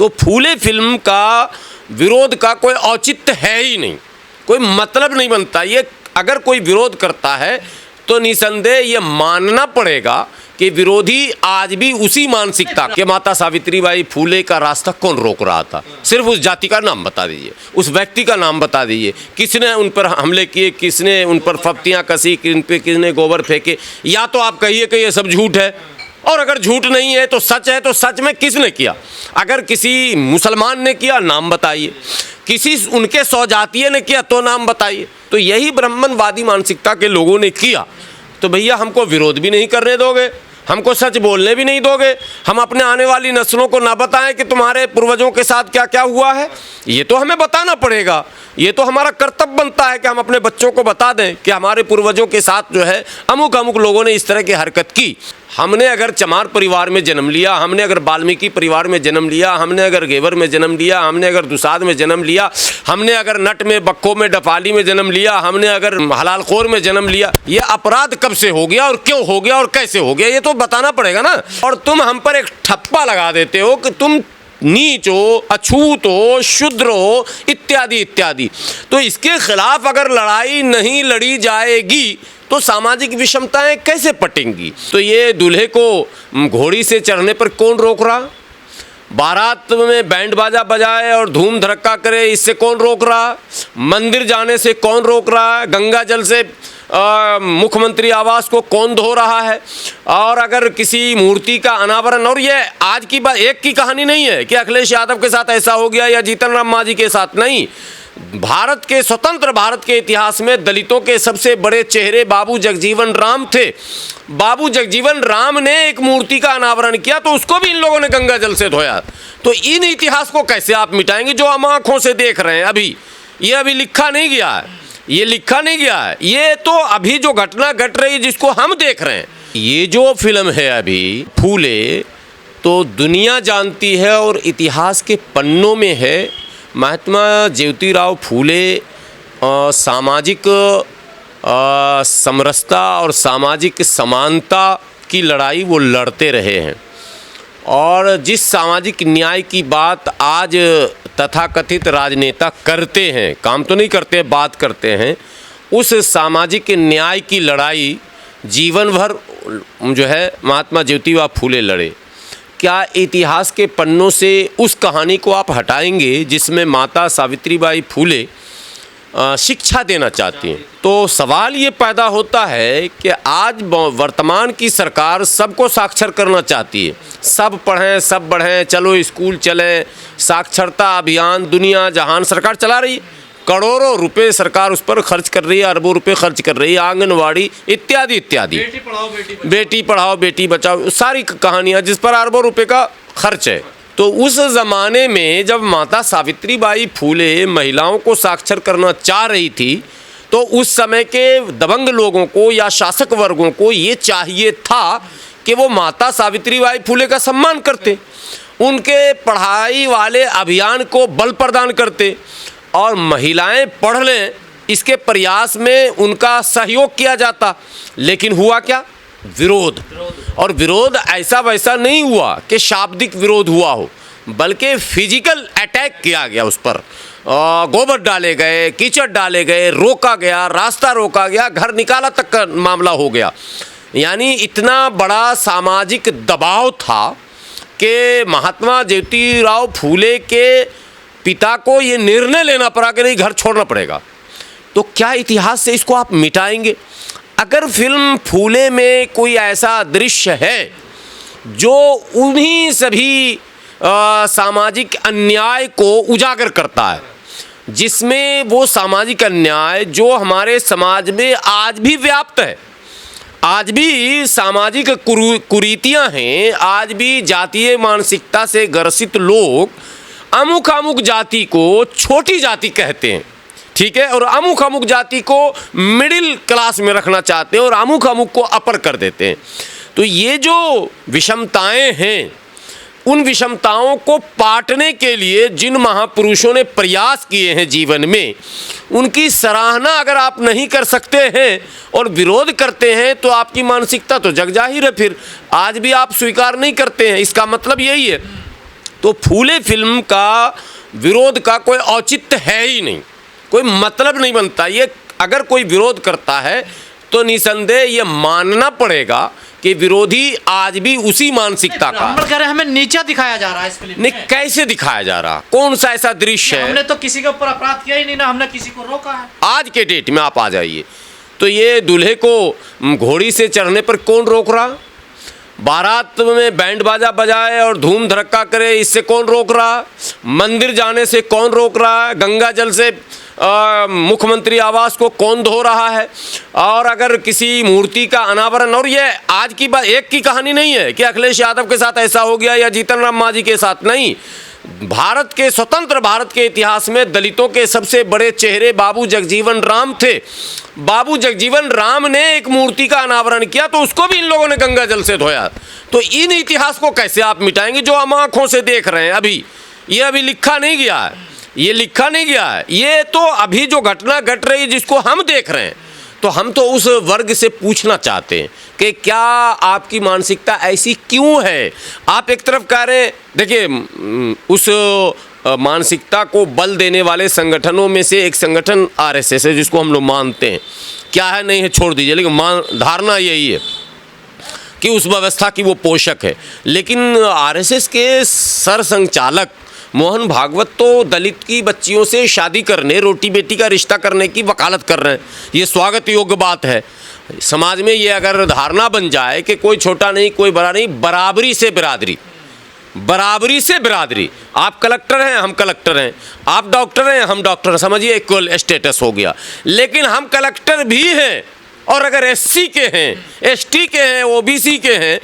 तो फूले फिल्म का विरोध का कोई औचित्य है ही नहीं, कोई मतलब नहीं बनता। ये अगर कोई विरोध करता है तो निसंदेह ये मानना पड़ेगा कि विरोधी आज भी उसी मानसिकता के। माता सावित्री बाई फूले का रास्ता कौन रोक रहा था? सिर्फ उस जाति का नाम बता दीजिए, उस व्यक्ति का नाम बता दीजिए, किसने उन पर हमले किए, किसने उन पर फप्तियाँ कसी, किन पे किसने गोबर फेंके। या तो आप कहिए कि ये सब झूठ है, और अगर झूठ नहीं है तो सच है, तो सच में किसने किया? अगर किसी मुसलमान ने किया नाम बताइए, किसी उनके सौजातीय ने किया तो नाम बताइए। तो यही ब्राह्मणवादी मानसिकता के लोगों ने किया। तो भैया हमको विरोध भी नहीं करने दोगे, हमको सच बोलने भी नहीं दोगे, हम अपने आने वाली नस्लों को ना बताएं कि तुम्हारे पूर्वजों के साथ क्या क्या हुआ है। ये तो हमें बताना पड़ेगा, ये तो हमारा कर्तव्य बनता है कि हम अपने बच्चों को बता दें कि हमारे पूर्वजों के साथ जो है अमुक अमुक लोगों ने इस तरह की हरकत की। हमने अगर चमार परिवार में जन्म लिया, हमने अगर वाल्मीकि परिवार में जन्म लिया, हमने अगर घेवर में जन्म लिया, हमने अगर दुसाध में जन्म लिया, हमने अगर नट में, बक्को में, डफाली में जन्म लिया, हमने अगर हलालखोर में जन्म लिया, ये अपराध कब से हो गया और क्यों हो गया और कैसे हो गया, ये तो बताना पड़ेगा ना। और तुम हम पर एक ठप्पा लगा देते हो कि तुम नीच हो, अछूत हो, शूद्र हो, इत्यादि इत्यादि। तो इसके खिलाफ अगर लड़ाई नहीं लड़ी जाएगी तो सामाजिक विषमताएं कैसे पटेंगी? तो ये दूल्हे को घोड़ी से चढ़ने पर कौन रोक रहा? बारात में बैंड बाजा बजाए और धूम धड़क्का करे, इससे कौन रोक रहा? मंदिर जाने से कौन रोक रहा है? गंगा जल से मुख्यमंत्री आवास को कौन धो रहा है? और अगर किसी मूर्ति का अनावरण, और ये आज की बात, एक की कहानी नहीं है कि अखिलेश यादव के साथ ऐसा हो गया या जीतन राम मांझी के साथ, नहीं। भारत के, स्वतंत्र भारत के इतिहास में दलितों के सबसे बड़े चेहरे बाबू जगजीवन राम थे। बाबू जगजीवन राम ने एक मूर्ति का अनावरण किया तो उसको भी इन लोगों ने गंगा जल से धोया। तो इन इतिहास को कैसे आप मिटाएंगे जो हम आंखों से देख रहे हैं? अभी ये अभी लिखा नहीं गया है, ये लिखा नहीं गया है, ये तो अभी जो घटना घट रही है जिसको हम देख रहे हैं। ये जो फिल्म है अभी फूले, तो दुनिया जानती है और इतिहास के पन्नों में है। महात्मा ज्योतिराव फूले सामाजिक समरसता और सामाजिक समानता की लड़ाई वो लड़ते रहे हैं। और जिस सामाजिक न्याय की बात आज तथाकथित राजनेता करते हैं, काम तो नहीं करते, बात करते हैं, उस सामाजिक न्याय की लड़ाई जीवन भर जो है महात्मा ज्योतिराव फूले लड़े। क्या इतिहास के पन्नों से उस कहानी को आप हटाएंगे जिसमें माता सावित्रीबाई फूले शिक्षा देना चाहती हैं? तो सवाल ये पैदा होता है कि आज वर्तमान की सरकार सबको साक्षर करना चाहती है, सब पढ़ें, सब बढ़ें, चलो स्कूल चलें, साक्षरता अभियान दुनिया जहान सरकार चला रही है। करोड़ों रुपए सरकार उस पर खर्च कर रही है, अरबों रुपए खर्च कर रही है, आंगनवाड़ी इत्यादि इत्यादि, बेटी पढ़ाओ बेटी बचाओ, सारी कहानियाँ जिस पर अरबों रुपए का खर्च है। तो उस ज़माने में जब माता सावित्रीबाई फूले महिलाओं को साक्षर करना चाह रही थी तो उस समय के दबंग लोगों को या शासक वर्गों को ये चाहिए था कि वो माता सावित्रीबाई फूले का सम्मान करते, उनके पढ़ाई वाले अभियान को बल प्रदान करते और महिलाएं पढ़ लें इसके प्रयास में उनका सहयोग किया जाता। लेकिन हुआ क्या? विरोध। और विरोध ऐसा वैसा नहीं हुआ कि शाब्दिक विरोध हुआ हो, बल्कि फिजिकल अटैक किया गया उस पर। गोबर डाले गए, कीचड़ डाले गए, रोका गया, रास्ता रोका गया, घर निकाला तक का मामला हो गया। यानी इतना बड़ा सामाजिक दबाव था कि महात्मा ज्योतिराव फूले के पिता को ये निर्णय लेना पड़ा कि नहीं, घर छोड़ना पड़ेगा। तो क्या इतिहास से इसको आप मिटाएंगे? अगर फिल्म फूले में कोई ऐसा दृश्य है जो उन्हीं सभी सामाजिक अन्याय को उजागर करता है, जिसमें वो सामाजिक अन्याय जो हमारे समाज में आज भी व्याप्त है, आज भी सामाजिक कुरीतियां हैं, आज भी जातीय मानसिकता से ग्रसित लोग अमुक अमुक जाति को छोटी जाति कहते हैं, ठीक है, और अमुक अमुक जाति को मिडिल क्लास में रखना चाहते हैं और अमुक अमुक को अपर कर देते हैं। तो ये जो विषमताएं हैं, उन विषमताओं को पाटने के लिए जिन महापुरुषों ने प्रयास किए हैं जीवन में, उनकी सराहना अगर आप नहीं कर सकते हैं और विरोध करते हैं तो आपकी मानसिकता तो जग जाहिर है। फिर आज भी आप स्वीकार नहीं करते हैं, इसका मतलब यही है तो फूले फिल्म का विरोध का कोई औचित्य है ही नहीं, कोई मतलब नहीं बनता। ये अगर कोई विरोध करता है तो निसंदेह ये मानना पड़ेगा कि विरोधी आज भी उसी मानसिकता का। हम कह रहे हैं हमें नीचा दिखाया जा रहा है इस फिल्म नहीं, में। कैसे दिखाया जा रहा, कौन सा ऐसा दृश्य है? हमने तो किसी के ऊपर अपराध किया ही नहीं ना, हमने किसी को रोका है। आज के डेट में आप आ जाइए तो ये दूल्हे को घोड़ी से चढ़ने पर कौन रोक रहा? बारात में बैंड बाजा बजाए और धूम धड़क्का करे, इससे कौन रोक रहा? मंदिर जाने से कौन रोक रहा है? गंगा जल से मुख्यमंत्री आवास को कौन धो रहा है? और अगर किसी मूर्ति का अनावरण, और ये आज की बात, एक की कहानी नहीं है कि अखिलेश यादव के साथ ऐसा हो गया या जीतन राम मांझी के साथ, नहीं। भारत के, स्वतंत्र भारत के इतिहास में दलितों के सबसे बड़े चेहरे बाबू जगजीवन राम थे। बाबू जगजीवन राम ने एक मूर्ति का अनावरण किया तो उसको भी इन लोगों ने गंगा जल से धोया। तो इन इतिहास को कैसे आप मिटाएंगे जो हम आंखों से देख रहे हैं? अभी ये अभी लिखा नहीं गया है, ये लिखा नहीं गया है, ये तो अभी जो घटना घट रही है जिसको हम देख रहे हैं। तो हम तो उस वर्ग से पूछना चाहते हैं कि क्या आपकी मानसिकता ऐसी क्यों है? आप एक तरफ कह रहे हैं, देखिए उस मानसिकता को बल देने वाले संगठनों में से एक संगठन आरएसएस है, जिसको हम लोग मानते हैं, क्या है नहीं है छोड़ दीजिए, लेकिन धारणा यही है कि उस व्यवस्था की वो पोषक है। लेकिन आरएसएस के सरसंघचालक मोहन भागवत तो दलित की बच्चियों से शादी करने, रोटी बेटी का रिश्ता करने की वकालत कर रहे हैं। ये स्वागत योग्य बात है। समाज में ये अगर धारणा बन जाए कि कोई छोटा नहीं कोई बड़ा नहीं, बराबरी से बिरादरी, बराबरी से बिरादरी, आप कलेक्टर हैं हम कलेक्टर हैं, आप डॉक्टर हैं हम डॉक्टर हैं, समझिए इक्वल स्टेटस हो गया। लेकिन हम कलेक्टर भी हैं और अगर एससी के हैं, एसटी के हैं, ओबीसी के हैं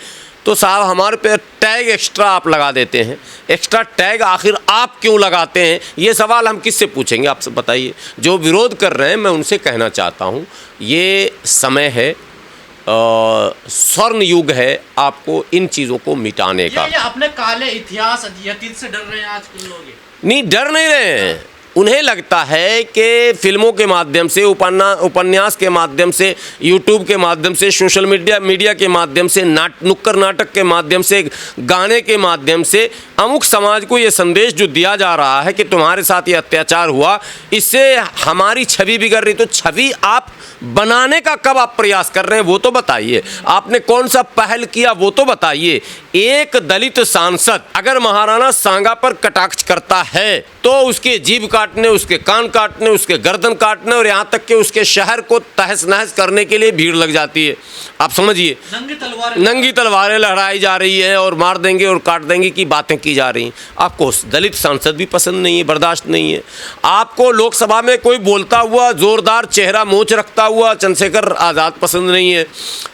तो साहब हमारे पे टैग एक्स्ट्रा आप लगा देते हैं। एक्स्ट्रा टैग आखिर आप क्यों लगाते हैं? ये सवाल हम किससे पूछेंगे? आप सब बताइए। जो विरोध कर रहे हैं मैं उनसे कहना चाहता हूँ, ये समय है, स्वर्ण युग है आपको इन चीज़ों को मिटाने का। ये अपने काले इतिहास अतीत से डर रहे हैं आज के लोग? नहीं, डर नहीं रहे हैं। उन्हें लगता है कि फिल्मों के माध्यम से, उपन्यास के माध्यम से, यूट्यूब के माध्यम से, सोशल मीडिया के माध्यम से, नुक्कड़ नाटक के माध्यम से, गाने के माध्यम से अमुक समाज को ये संदेश जो दिया जा रहा है कि तुम्हारे साथ ये अत्याचार हुआ, इससे हमारी छवि बिगड़ रही। तो छवि आप बनाने का कब आप प्रयास कर रहे हैं वो तो बताइए। आपने कौन सा पहल किया वो तो बताइए। एक दलित सांसद अगर महाराणा सांगा पर कटाक्ष करता है तो उसके जीभ काटने, उसके कान काटने, उसके गर्दन काटने और यहाँ तक कि उसके शहर को तहस नहस करने के लिए भीड़ लग जाती है। आप समझिए, नंगी तलवारें लहराई जा रही है और मार देंगे और काट देंगे की बातें की जा रही हैं। आपको दलित सांसद भी पसंद नहीं है, बर्दाश्त नहीं है। आपको लोकसभा में कोई बोलता हुआ जोरदार चेहरा मोच रखता हुआ चंद्रशेखर आज़ाद पसंद नहीं है।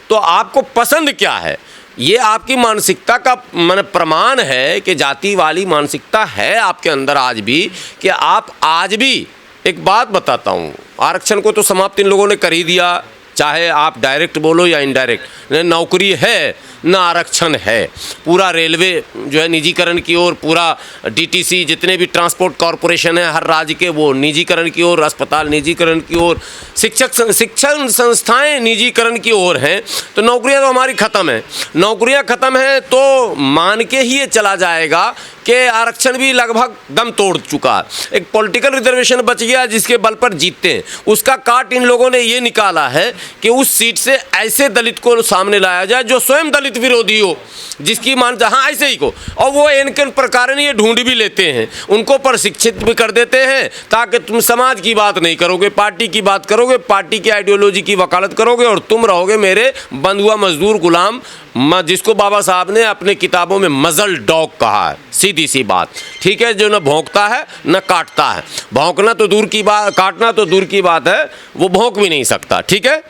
तो आपको पसंद क्या है? ये आपकी मानसिकता का माने प्रमाण है कि जाति वाली मानसिकता है आपके अंदर आज भी, कि आप आज भी। एक बात बताता हूँ, आरक्षण को तो समाप्त इन लोगों ने कर ही दिया, चाहे आप डायरेक्ट बोलो या इनडायरेक्ट। न नौकरी है न आरक्षण है। पूरा रेलवे जो है निजीकरण की ओर, पूरा डीटीसी, जितने भी ट्रांसपोर्ट कॉरपोरेशन है हर राज्य के, वो निजीकरण की ओर, अस्पताल निजीकरण की ओर, शिक्षण संस्थाएं निजीकरण की ओर हैं। तो नौकरियां तो हमारी ख़त्म है। नौकरियां ख़त्म है तो मान के ही ये चला जाएगा कि आरक्षण भी लगभग दम तोड़ चुका है। एक पॉलिटिकल रिजर्वेशन बच गया जिसके बल पर जीतते हैं। उसका काट इन लोगों ने ये निकाला है कि उस सीट से ऐसे दलित को सामने लाया जाए जो स्वयं दलित विरोधी हो, जिसकी मानता, हाँ ऐसे ही को, और वो इनके प्रकार ये ढूंढ भी लेते हैं, उनको प्रशिक्षित भी कर देते हैं ताकि तुम समाज की बात नहीं करोगे, पार्टी की बात करोगे, पार्टी की आइडियोलॉजी की वकालत करोगे और तुम रहोगे मेरे बंधुआ मजदूर गुलाम, जिसको बाबा साहब ने अपने किताबों में मजल डॉग कहा है। सीधी सी बात, ठीक है, जो न भौंकता है न काटता है। भौंकना तो दूर की बात, काटना तो दूर की बात है, वो भौंक भी नहीं सकता, ठीक है।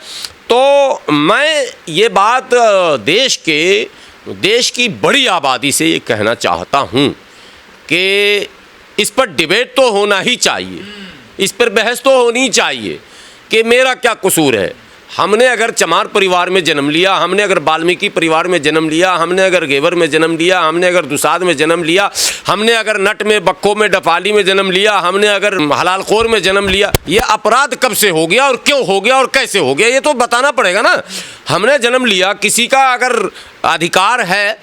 तो मैं ये बात देश की बड़ी आबादी से ये कहना चाहता हूँ कि इस पर डिबेट तो होना ही चाहिए, इस पर बहस तो होनी चाहिए कि मेरा क्या कसूर है। हमने अगर चमार परिवार में जन्म लिया, हमने अगर वाल्मीकि परिवार में जन्म लिया, हमने अगर घेवर में जन्म लिया, हमने अगर दुसाद में जन्म लिया, हमने अगर नट में, बक्को में, डफाली में जन्म लिया, हमने अगर हलालखोर में जन्म लिया, ये अपराध कब से हो गया और क्यों हो गया और कैसे हो गया, ये तो बताना पड़ेगा ना। हमने जन्म लिया, किसी का अगर अधिकार है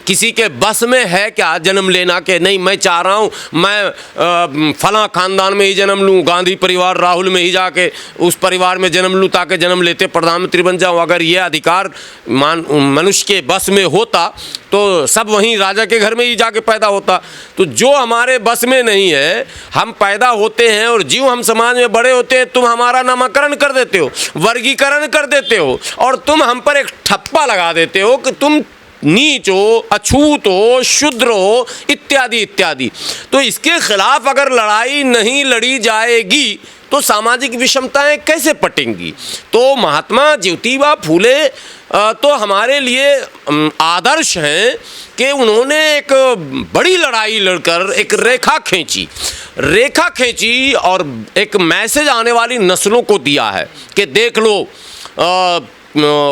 किसी के बस में है क्या जन्म लेना कि नहीं मैं चाह रहा हूँ मैं फलां खानदान में ही जन्म लूँ, गांधी परिवार राहुल में ही जाके उस परिवार में जन्म लूँ ताकि जन्म लेते प्रधानमंत्री बन जाऊँ। अगर ये अधिकार मनुष्य के बस में होता तो सब वहीं राजा के घर में ही जाके पैदा होता। तो जो हमारे बस में नहीं है, हम पैदा होते हैं और जीव हम समाज में बड़े होते हैं, तुम हमारा नामकरण कर देते हो, वर्गीकरण कर देते हो और तुम हम पर एक ठप्पा लगा देते हो कि तुम नीच हो, अछूत हो, शूद्र हो, इत्यादि इत्यादि। तो इसके खिलाफ अगर लड़ाई नहीं लड़ी जाएगी तो सामाजिक विषमताएं कैसे पटेंगी। तो महात्मा ज्योतिबा फूले तो हमारे लिए आदर्श हैं कि उन्होंने एक बड़ी लड़ाई लड़कर एक रेखा खींची और एक मैसेज आने वाली नस्लों को दिया है कि देख लो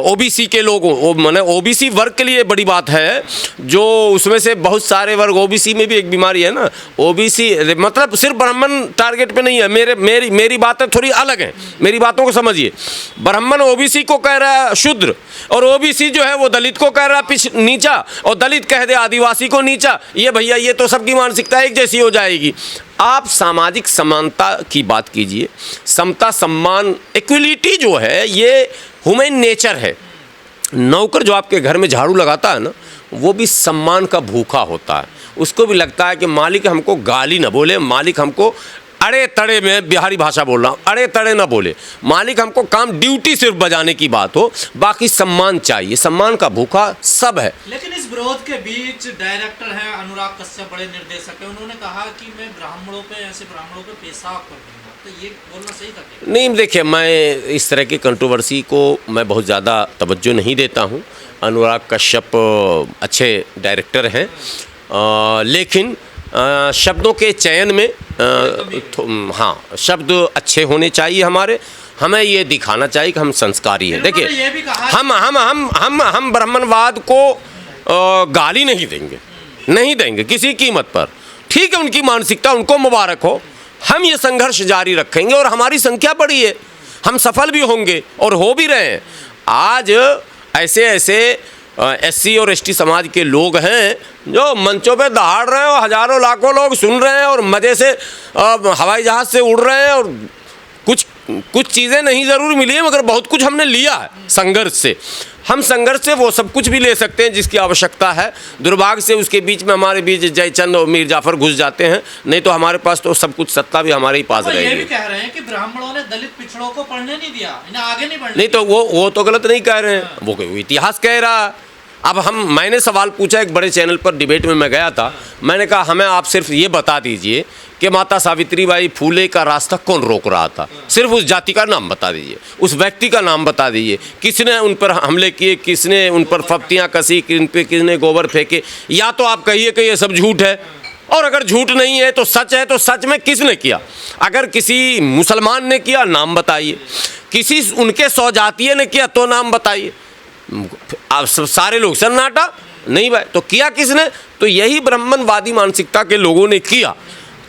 ओबीसी के लोगों माने ओबीसी वर्ग के लिए बड़ी बात है, जो उसमें से बहुत सारे वर्ग, ओबीसी में भी एक बीमारी है ना, ओबीसी मतलब सिर्फ ब्राह्मण टारगेट पे नहीं है। मेरी बातें थोड़ी अलग हैं, मेरी बातों को समझिए। ब्राह्मण ओबीसी को कह रहा है शूद्र, और ओबीसी जो है वो दलित को कह रहा है नीचा, और दलित कह दे आदिवासी को नीचा। ये भैया ये तो सबकी मानसिकता एक जैसी हो जाएगी। आप सामाजिक समानता की बात कीजिए, समता सम्मान इक्वलिटी जो है ये ह्यूमन नेचर है। नौकर जो आपके घर में झाड़ू लगाता है ना, वो भी सम्मान का भूखा होता है। उसको भी लगता है कि मालिक हमको गाली ना बोले, मालिक हमको अड़े तड़े में बिहारी भाषा बोल रहा हूँ, अड़े तड़े ना बोले, मालिक हमको काम ड्यूटी सिर्फ बजाने की बात हो, बाकी सम्मान चाहिए। सम्मान का भूखा सब है। लेकिन इस विरोध के बीच डायरेक्टर हैं अनुराग कश्यप, बड़े निर्देशक हैं, उन्होंने कहा कि मैं ब्राह्मणों पे पेशाब कर दूंगा। तो ये बोलना सही था? नहीं, देखिए मैं इस तरह की कंट्रोवर्सी को मैं बहुत ज़्यादा तवज्जो नहीं देता हूँ। अनुराग कश्यप अच्छे डायरेक्टर हैं, लेकिन शब्दों के चयन में हाँ, शब्द अच्छे होने चाहिए। हमें ये दिखाना चाहिए कि हम संस्कारी हैं। देखिए हम ब्राह्मणवाद को गाली नहीं देंगे किसी कीमत पर। ठीक है, उनकी मानसिकता, उनको मुबारक हो। हम ये संघर्ष जारी रखेंगे और हमारी संख्या बड़ी है, हम सफल भी होंगे और हो भी रहे हैं। आज ऐसे एससी और एसटी समाज के लोग हैं जो मंचों पे दहाड़ रहे हैं और हज़ारों लाखों लोग सुन रहे हैं और मज़े से हवाई जहाज़ से उड़ रहे हैं, और कुछ चीज़ें नहीं ज़रूर मिली है मगर बहुत कुछ हमने लिया है संघर्ष से। हम संघर्ष से वो सब कुछ भी ले सकते हैं जिसकी आवश्यकता है। दुर्भाग्य से उसके बीच में हमारे बीच जयचंद और मीर जाफर घुस जाते हैं, नहीं तो हमारे पास तो सब कुछ सत्ता भी हमारे ही पास रहेगी। ये भी कह रहे हैं कि ब्राह्मणों ने दलित पिछड़ों को पढ़ने नहीं दिया, इन्हें आगे नहीं बढ़ने। नहीं तो वो तो गलत नहीं कह रहे हैं, वो इतिहास कह रहा है। अब मैंने सवाल पूछा, एक बड़े चैनल पर डिबेट में मैं गया था, मैंने कहा हमें आप सिर्फ ये बता दीजिए कि माता सावित्रीबाई फूले का रास्ता कौन रोक रहा था। सिर्फ उस जाति का नाम बता दीजिए, उस व्यक्ति का नाम बता dीजिए, किसने उन पर हमले किए, किसने उन पर फप्तियाँ कसी, किसने गोबर फेंके। या तो आप कहिए कि ये सब झूठ है, और अगर झूठ नहीं है तो सच है, तो सच में किसने किया। अगर किसी मुसलमान ने किया नाम बताइए, किसी उनके सौजातीय ने किया तो नाम बताइए। आप सारे लोग सन्नाटा नहीं भाई, तो किया किसने? तो यही ब्राह्मणवादी मानसिकता के लोगों ने किया।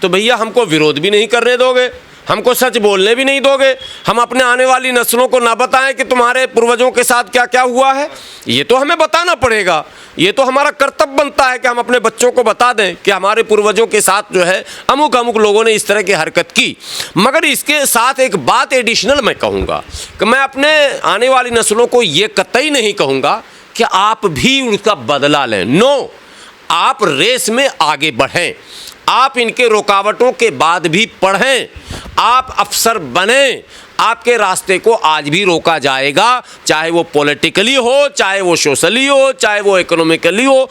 तो भैया हमको विरोध भी नहीं करने दोगे, हमको सच बोलने भी नहीं दोगे, हम अपने आने वाली नस्लों को ना बताएं कि तुम्हारे पूर्वजों के साथ क्या क्या हुआ है। ये तो हमें बताना पड़ेगा, ये तो हमारा कर्तव्य बनता है कि हम अपने बच्चों को बता दें कि हमारे पूर्वजों के साथ जो है अमुक लोगों ने इस तरह की हरकत की। मगर इसके साथ एक बात एडिशनल मैं कहूँगा कि मैं अपने आने वाली नस्लों को ये कतई नहीं कहूँगा कि आप भी उनका बदला लें। नो, आप रेस में आगे बढ़ें, आप इनके रुकावटों के बाद भी पढ़ें, आप अफसर बनें। आपके रास्ते को आज भी रोका जाएगा, चाहे वो पॉलिटिकली हो, चाहे वो सोशली हो, चाहे वो इकोनॉमिकली हो,